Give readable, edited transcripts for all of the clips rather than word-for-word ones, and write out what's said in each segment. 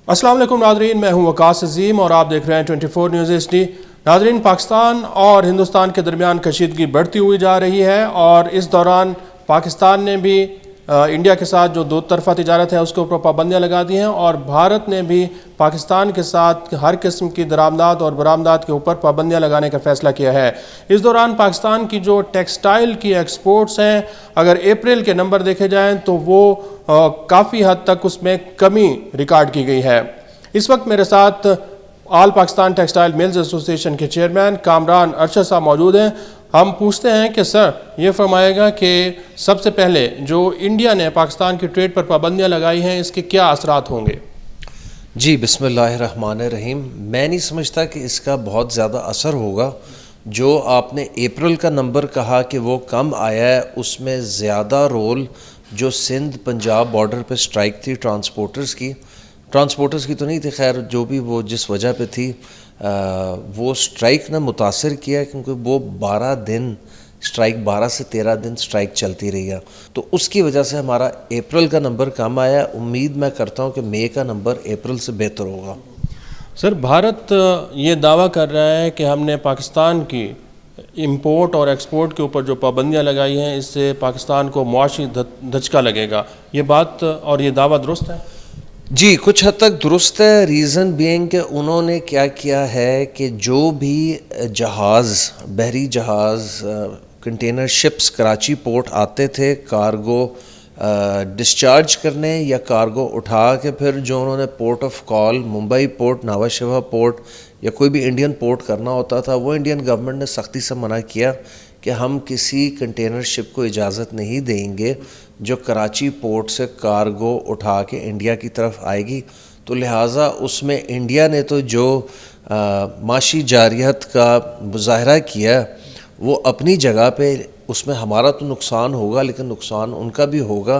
अस्सलाम वालेकुम नाज़रीन, मैं हूं वकास अज़ीम और आप देख रहे हैं 24 न्यूज़ HD। नाज़रीन, पाकिस्तान और हिंदुस्तान के दरमियान कशीदगी बढ़ती हुई जा रही है और इस दौरान पाकिस्तान ने भी इंडिया के साथ जो दो तरफ़ा तिजारत है उसके ऊपर पाबंदियाँ लगा दी हैं और भारत ने भी पाकिस्तान के साथ हर किस्म की दरामदात और बरामदात के ऊपर पाबंदियाँ लगाने का फ़ैसला किया है। इस दौरान पाकिस्तान की जो टेक्सटाइल की एक्सपोर्ट्स हैं, अगर अप्रैल के नंबर देखे जाएँ तो वो काफ़ी हद तक उसमें कमी रिकॉर्ड की गई है। इस वक्त मेरे साथ all Pakistan textile mills association के चेयरमैन कामरान अरशद साहब मौजूद हैं। हम पूछते हैं कि सर ये फरमाएगा कि सबसे पहले जो इंडिया ने पाकिस्तान की ट्रेड पर पाबंदियां लगाई हैं इसके क्या असरात होंगे? जी, बिस्मिल्लाहिर्रहमानिर्रहीम। मैं नहीं समझता कि इसका बहुत ज़्यादा असर होगा। जो आपने अप्रैल का नंबर कहा कि वो कम आया है, उसमें ज़्यादा रोल जो सिंध पंजाब बॉर्डर पे स्ट्राइक थी ट्रांसपोर्टर्स की तो नहीं थी, खैर जो भी वो जिस वजह पे थी वो स्ट्राइक ने मुतासर किया क्योंकि वो 12 दिन स्ट्राइक 12 से 13 दिन स्ट्राइक चलती रही है, तो उसकी वजह से हमारा अप्रैल का नंबर कम आया। उम्मीद मैं करता हूँ कि मई का नंबर अप्रैल से बेहतर होगा। सर, भारत ये दावा कर रहा है कि हमने पाकिस्तान की इंपोर्ट और एक्सपोर्ट के ऊपर जो पाबंदियां लगाई हैं इससे पाकिस्तान को मुआशी धचका लगेगा, ये बात और ये दावा दुरुस्त है? जी, कुछ हद तक दुरुस्त है। रीज़न बीइंग कि उन्होंने क्या किया है कि जो भी जहाज़, बहरी जहाज़, कंटेनर शिप्स कराची पोर्ट आते थे कार्गो डिस्चार्ज करने या कार्गो उठा के, फिर जो उन्होंने port of call Mumbai port, Nhava Sheva port या कोई भी इंडियन पोर्ट करना होता था, वो इंडियन गवर्नमेंट ने सख्ती से मना किया कि हम किसी कंटेनर शिप को इजाज़त नहीं देंगे जो कराची पोर्ट से कार्गो उठा के इंडिया की तरफ आएगी। तो लिहाजा उसमें इंडिया ने तो जो माशी जारियत का मुजाहरा किया वो अपनी जगह पे, उसमें हमारा तो नुकसान होगा लेकिन नुकसान उनका भी होगा,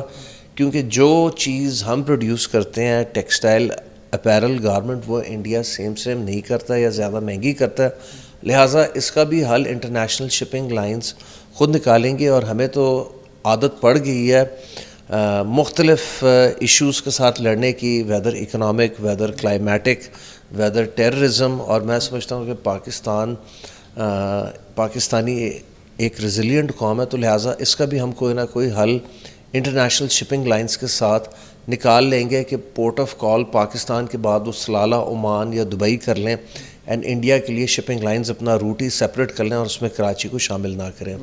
क्योंकि जो चीज़ हम प्रोड्यूस करते हैं टेक्सटाइल अपैरल गारमेंट, वो इंडिया सेम नहीं करता या ज़्यादा महंगी करता है। लिहाजा इसका भी हल इंटरनेशनल शिपिंग लाइंस ख़ुद निकालेंगे और हमें तो आदत पड़ गई है मुख्तलिफ़ इश्यूज़ के साथ लड़ने की, whether economic, whether climatic, whether terrorism. और मैं समझता हूँ कि पाकिस्तानी एक रेजिलिएंट कौम है, तो लिहाजा इसका भी हम कोई ना कोई हल इंटरनेशनल शिपिंग लाइंस के साथ निकाल लेंगे कि पोर्ट ऑफ कॉल पाकिस्तान के बाद वो सलाला, ओमान या दुबई कर लें एंड इंडिया के लिए शिपिंग लाइंस अपना रूट ही सेपरेट कर लें और उसमें कराची को शामिल ना करें।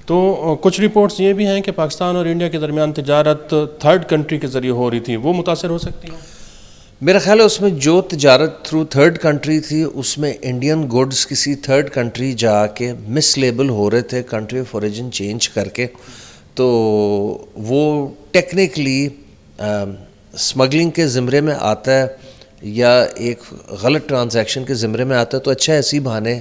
तो कुछ रिपोर्ट्स ये भी हैं कि पाकिस्तान और इंडिया के दरमियान तिजारत थर्ड कंट्री के ज़रिए हो रही थी, वो मुतासर हो सकती है? मेरा ख्याल है उसमें जो तिजारत थ्रू थर्ड कंट्री थी उसमें इंडियन गुड्स किसी थर्ड कंट्री जाके मिस लेबल हो रहे थे कंट्री ऑफ ओरिजिन चेंज करके, तो वो टेक्निकली स्मगलिंग के ज़िम्रे में आता है या एक गलत ट्रांजैक्शन के ज़िम्रे में आता है। तो अच्छा ऐसी बहाने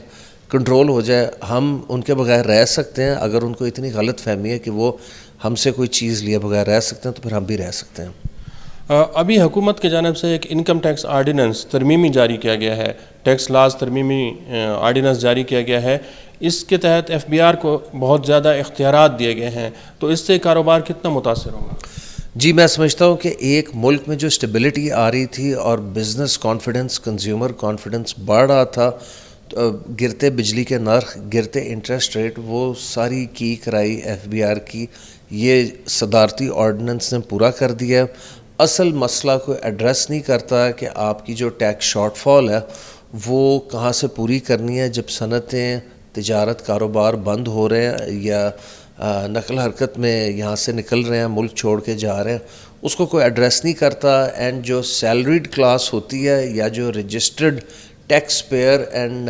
कंट्रोल हो जाए, हम उनके बगैर रह सकते हैं। अगर उनको इतनी गलत फहमी है कि वो हमसे कोई चीज़ लिए बगैर रह सकते हैं तो फिर हम भी रह सकते हैं। अभी हुकूमत की जानिब से एक इनकम टैक्स आर्डिनेंस तरमीमी जारी किया गया है, टैक्स लाज तरमीमी आर्डिनेंस जारी किया गया है। इसके तहत FBR को बहुत ज़्यादा इख्तियारात दिए गए हैं, तो इससे कारोबार कितना मुतासर होगा? जी, मैं समझता हूँ कि एक मुल्क में जो स्टेबिलिटी आ रही थी और बिज़नेस कॉन्फिडेंस, कंज्यूमर कॉन्फिडेंस बढ़ रहा था, तो गिरते बिजली के नर्ख, गिरते इंटरेस्ट रेट, वो सारी की कराई FBR की ये सदारती ऑर्डिनेंस ने पूरा कर दिया। असल मसला को एड्रेस नहीं करता कि आपकी जो टैक्स शॉर्टफॉल है वो कहाँ से पूरी करनी है जब सनतें, तिजारत, कारोबार बंद हो रहे हैं या नकल हरकत में यहाँ से निकल रहे हैं, मुल्क छोड़ के जा रहे हैं, उसको कोई एड्रेस नहीं करता। एंड जो सैलरीड क्लास होती है या जो registered tax payer and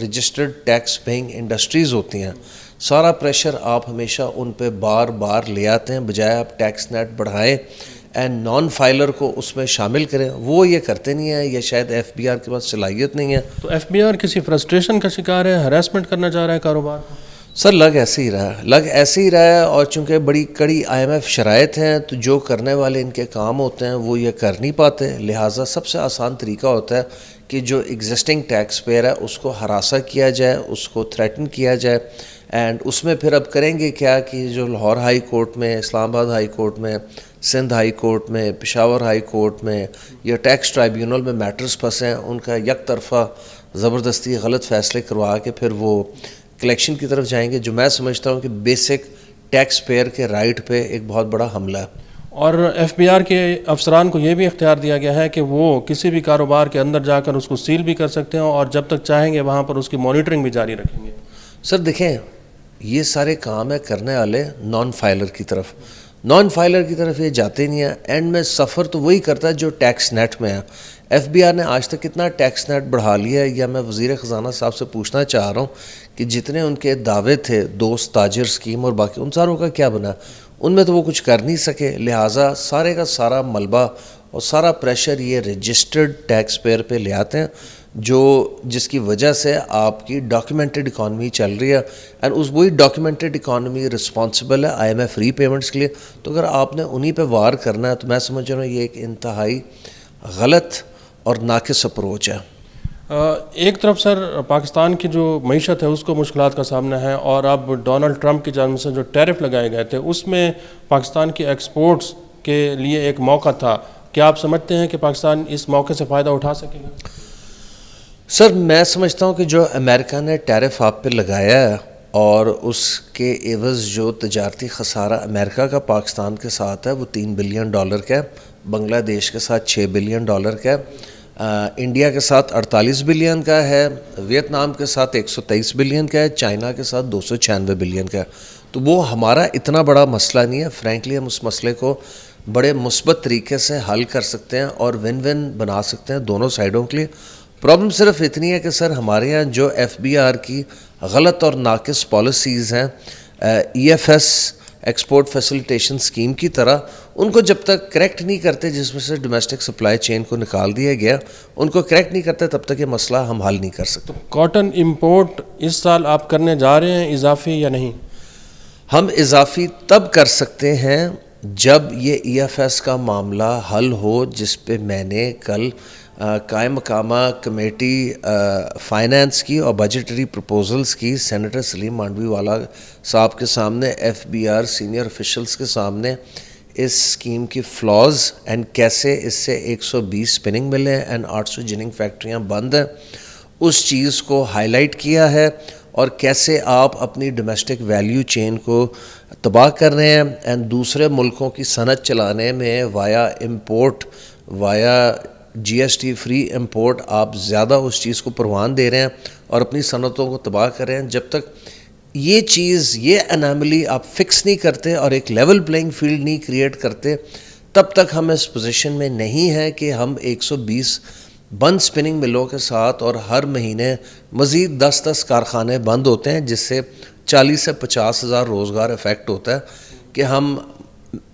registered tax paying industries होती हैं, सारा प्रेशर आप हमेशा उन पे बार बार ले आते हैं, बजाय आप टैक्स नेट बढ़ाएं एंड नॉन फाइलर को उसमें शामिल करें। वो ये करते नहीं है या शायद FBR के पास सलाहियत नहीं है। तो FBR किसी फ्रस्ट्रेशन का शिकार है, हरासमेंट करना चाह रहा है कारोबार को? सर, लग ऐसे ही रहा है और चूँकि बड़ी कड़ी IMF शराइत हैं, तो जो करने वाले इनके काम होते हैं वो ये कर नहीं पाते। लिहाजा सबसे आसान तरीका होता है कि जो एग्जिस्टिंग टैक्स पेयर है उसको हरासा किया जाए, उसको थ्रेटन किया जाए। एंड उसमें फिर अब करेंगे क्या कि जो लाहौर हाई कोर्ट में, इस्लामाबाद हाई कोर्ट में, سندھ ہائی کورٹ میں، پشاور ہائی کورٹ میں یا ٹیکس ٹرائیبیونل میں میٹرز پھنسے ہیں، ان کا یک طرفہ زبردستی غلط فیصلے کروا کے پھر وہ کلیکشن کی طرف جائیں گے، جو میں سمجھتا ہوں کہ بیسک ٹیکس پیئر کے رائٹ پہ ایک بہت بڑا حملہ ہے۔ اور ایف بی آر کے افسران کو یہ بھی اختیار دیا گیا ہے کہ وہ کسی بھی کاروبار کے اندر جا کر اس کو سیل بھی کر سکتے ہیں اور جب تک چاہیں گے وہاں پر اس کی مانیٹرنگ بھی جاری رکھیں گے۔ سر دیکھیں، یہ سارے کام ہے کرنے والے نان فائلر کی طرف، نان فائلر کی طرف یہ جاتے نہیں ہیں، اینڈ میں سفر تو وہی کرتا ہے جو ٹیکس نیٹ میں ہے۔ ایف بی آر نے آج تک کتنا ٹیکس نیٹ بڑھا لیا ہے، یا میں وزیر خزانہ صاحب سے پوچھنا چاہ رہا ہوں کہ جتنے ان کے دعوے تھے دوست تاجر اسکیم اور باقی، ان ساروں کا کیا بنا؟ ان میں تو وہ کچھ کر نہیں سکے، لہٰذا سارے کا سارا ملبہ اور سارا پریشر یہ رجسٹرڈ ٹیکس پیئر پہ لے آتے ہیں، جس کی وجہ سے آپ کی ڈاکیومنٹڈ اکانومی چل رہی ہے، اینڈ وہی ڈاکیومنٹڈ اکانومی رسپانسبل ہے I M F repayments کے لیے۔ تو اگر آپ نے انہی پہ وار کرنا ہے تو میں سمجھ رہا ہوں یہ ایک انتہائی غلط اور ناقص اپروچ ہے۔ ایک طرف سر پاکستان کی جو معیشت ہے اس کو مشکلات کا سامنا ہے، اور اب ڈونلڈ ٹرمپ کی جانب سے جو ٹیرف لگائے گئے تھے اس میں پاکستان کی ایکسپورٹس کے لیے ایک موقع تھا، کیا آپ سمجھتے ہیں کہ پاکستان اس موقع سے فائدہ اٹھا سکے گا؟ سر میں سمجھتا ہوں کہ جو امریکہ نے ٹیرف آپ پہ لگایا ہے اور اس کے عوض جو تجارتی خسارہ امریکہ کا پاکستان کے ساتھ ہے وہ $3 بلین کا ہے، بنگلہ دیش کے ساتھ $6 بلین کا ہے، انڈیا کے ساتھ 48 بلین کا ہے، ویتنام کے ساتھ 123 بلین کا ہے، چائنا کے ساتھ 296 بلین کا ہے۔ تو وہ ہمارا اتنا بڑا مسئلہ نہیں ہے، فرینکلی ہم اس مسئلے کو بڑے مثبت طریقے سے حل کر سکتے ہیں اور ون ون بنا سکتے ہیں دونوں سائڈوں کے لیے۔ پرابلم صرف اتنی ہے کہ سر ہمارے ہاں جو ایف بی آر کی غلط اور ناقص پالیسیز ہیں، E F S export facilitation scheme کی طرح، ان کو جب تک کریکٹ نہیں کرتے، جس میں سے ڈومیسٹک سپلائی چین کو نکال دیا گیا، ان کو کریکٹ نہیں کرتے تب تک یہ مسئلہ ہم حل نہیں کر سکتے۔ کاٹن امپورٹ اس سال آپ کرنے جا رہے ہیں اضافی یا نہیں؟ ہم اضافی تب کر سکتے ہیں جب یہ ای ایف ایس کا معاملہ حل ہو، جس پہ میں نے کل قائم مقامہ کمیٹی فائنانس کی اور بجٹری پروپوزلز کی سینیٹر سلیم مانڈوی والا صاحب کے سامنے، F B R senior officials کے سامنے اس اسکیم کی فلاز اینڈ کیسے اس سے 120 اسپننگ ملیں ہیں اینڈ 800 جننگ فیکٹریاں بند ہیں، اس چیز کو ہائی لائٹ کیا ہے، اور کیسے آپ اپنی ڈومیسٹک ویلیو چین کو تباہ کر رہے ہیں اینڈ دوسرے ملکوں کی صنعت چلانے میں وایا امپورٹ، وایا جی ایس ٹی فری امپورٹ آپ زیادہ اس چیز کو پروان دے رہے ہیں اور اپنی صنعتوں کو تباہ کر رہے ہیں۔ جب تک یہ چیز، یہ اناملی آپ فکس نہیں کرتے اور ایک لیول پلینگ فیلڈ نہیں کریٹ کرتے، تب تک ہم اس پوزیشن میں نہیں ہیں کہ ہم 120 بند اسپننگ ملوں کے ساتھ، اور ہر مہینے مزید 10 کارخانے بند ہوتے ہیں، جس سے 40 سے 50 ہزار روزگار افیکٹ ہوتا ہے، کہ ہم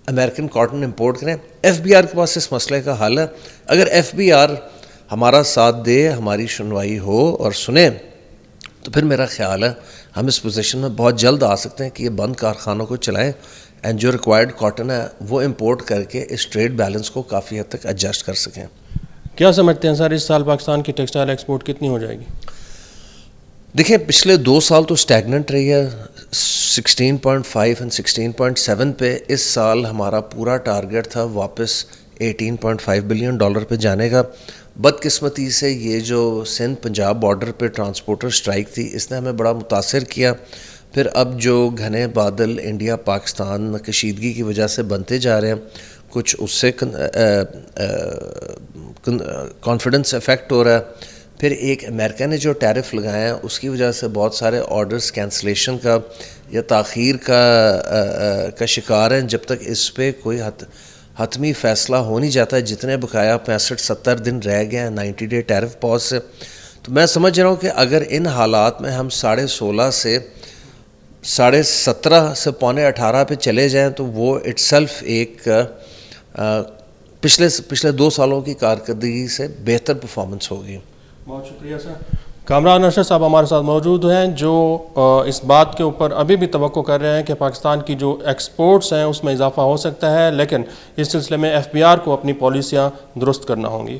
امریکن کاٹن امپورٹ کریں۔ ایف بی آر کے پاس اس مسئلے کا حل ہے، اگر ایف بی آر ہمارا ساتھ دے، ہماری سنوائی ہو اور سنیں، تو پھر میرا خیال ہے ہم اس پوزیشن میں بہت جلد آ سکتے ہیں کہ یہ بند کارخانوں کو چلائیں اینڈ جو ریکوائرڈ کاٹن ہے وہ امپورٹ کر کے اس ٹریڈ بیلنس کو کافی حد تک ایڈجسٹ کر سکیں۔ کیا سمجھتے ہیں سر اس سال پاکستان کی ٹیکسٹائل ایکسپورٹ کتنی ہو جائے گی؟ دیکھیں پچھلے 2 سال تو اسٹیگننٹ رہی ہے 16.5 اور 16.7 پہ، اس سال ہمارا پورا ٹارگٹ تھا واپس $18.5 بلین پہ جانے کا۔ بدقسمتی سے یہ جو سندھ پنجاب بارڈر پہ ٹرانسپورٹر سٹرائک تھی، اس نے ہمیں بڑا متاثر کیا۔ پھر اب جو گھنے بادل انڈیا پاکستان کشیدگی کی وجہ سے بنتے جا رہے ہیں، کچھ اس سے کانفیڈنس افیکٹ ہو رہا ہے۔ پھر ایک امریکہ نے جو ٹیرف لگایا ہے اس کی وجہ سے بہت سارے آرڈرز کینسلیشن کا یا تاخیر کا شکار ہیں۔ جب تک اس پہ کوئی حتمی فیصلہ ہو نہیں جاتا ہے، جتنے بقایا 65-70 دن رہ گئے ہیں 90 ڈے ٹیرف پاز سے، تو میں سمجھ رہا ہوں کہ اگر ان حالات میں ہم 16.5 سے 17.5 سے 17.25 پہ چلے جائیں تو وہ اٹ سیلف ایک پچھلے 2 سالوں کی کارکردگی سے بہتر پرفارمنس ہوگی۔ بہت شکریہ سر۔ کامران ارشد صاحب ہمارے ساتھ موجود ہیں، جو اس بات کے اوپر ابھی بھی توقع کر رہے ہیں کہ پاکستان کی جو ایکسپورٹس ہیں اس میں اضافہ ہو سکتا ہے، لیکن اس سلسلے میں ایف بی آر کو اپنی پالیسیاں درست کرنا ہوں گی۔